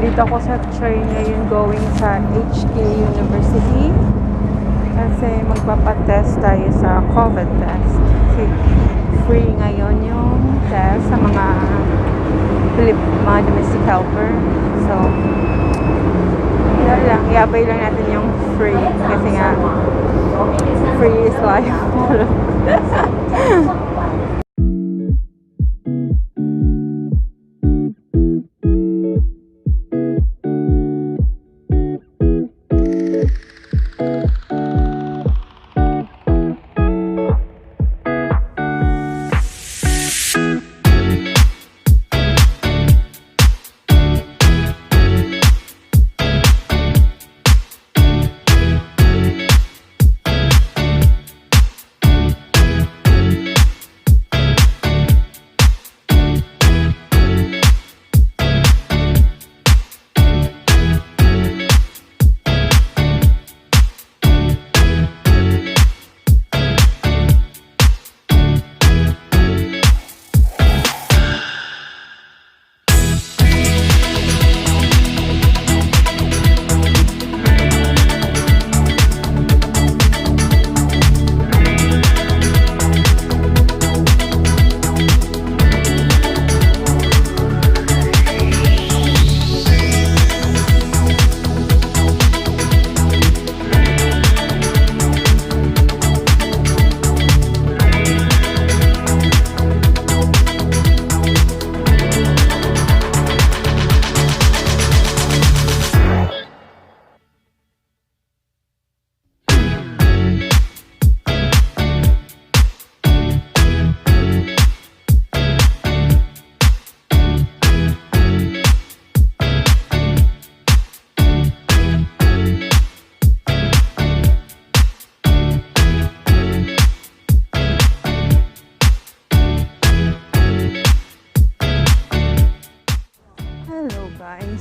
Nandito ako sa train ngayon going sa HK University kasi magpapatest tayo sa COVID test. Kasi free ngayon yung test sa mga domestic helper. So, yun lang. Iabay lang natin yung free kasi nga free is life.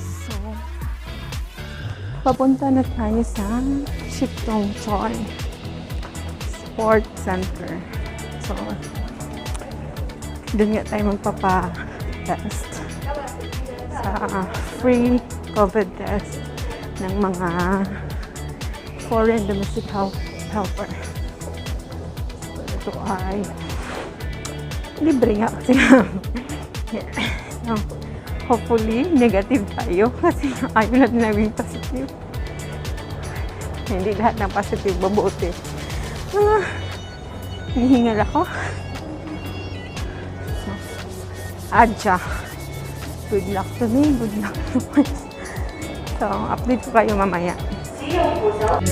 So, papunta na tayo sa dhoyohoy Sport Center. So, doon nga tayo magpapa-test sa free COVID test ng mga foreign domestic helper. So, ito ay libre nga kasi so, hopefully, negative tayo kasi ayaw natin naging positive. Hindi lahat ng positive mabuti. Hihingal ako. So, adya. Good luck to me. Good luck to me. So, update ko kayo mamaya. See you po.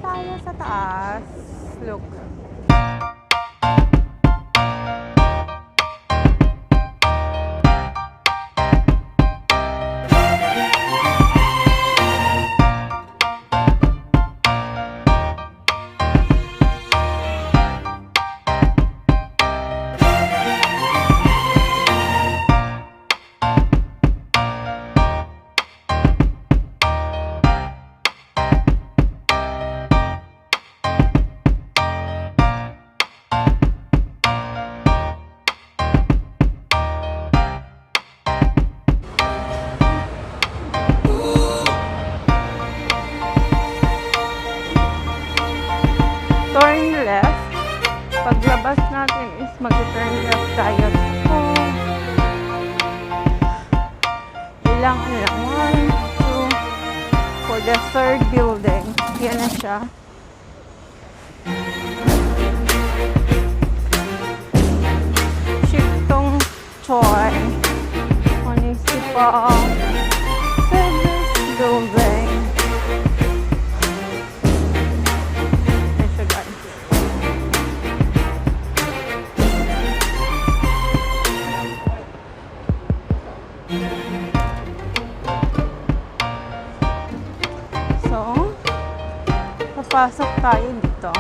Tayo sa taas. Look. Turn left. Paglabas natin is mag-turn left tayo. Ilang lang. 1, 2, for the third building. Yan na siya. dhoyohoy. Municipal Pasok tayo dito.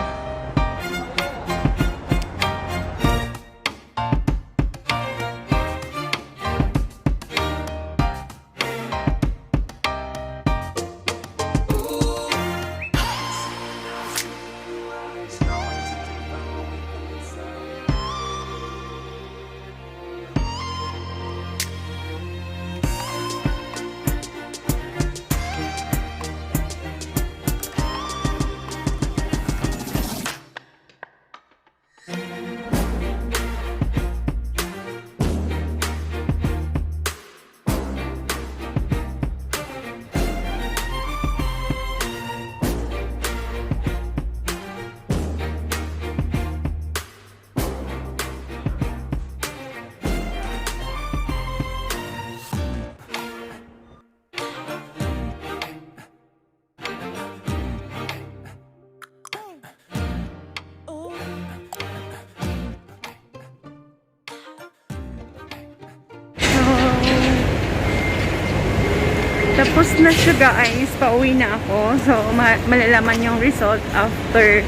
Tapos na siya guys, pauwi na ako. So, malalaman yung result after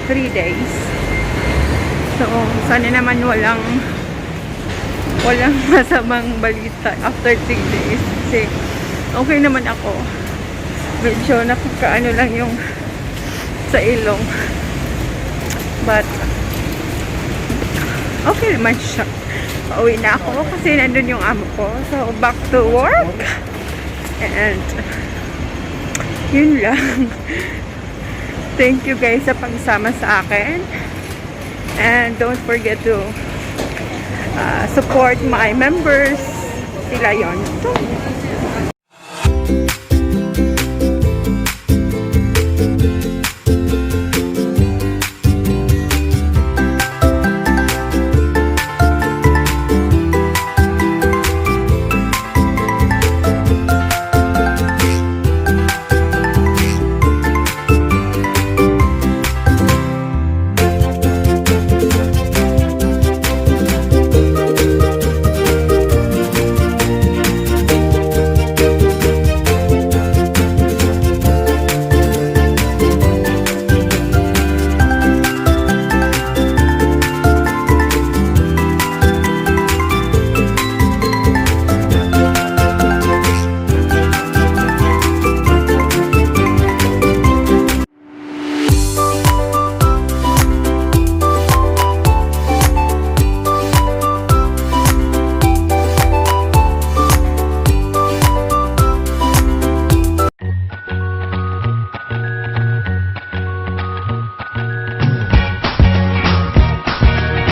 3 days. So, sana naman walang masamang balita after 3 days. Kasi, okay naman ako. Medyo nakakaano lang yung sa ilong. But, okay naman siya. Pauwi na ako kasi nandun yung amo ko. So, back to work. And yun lang. Thank you guys sa pagsama sa akin. And don't forget to support my members. Sila yon.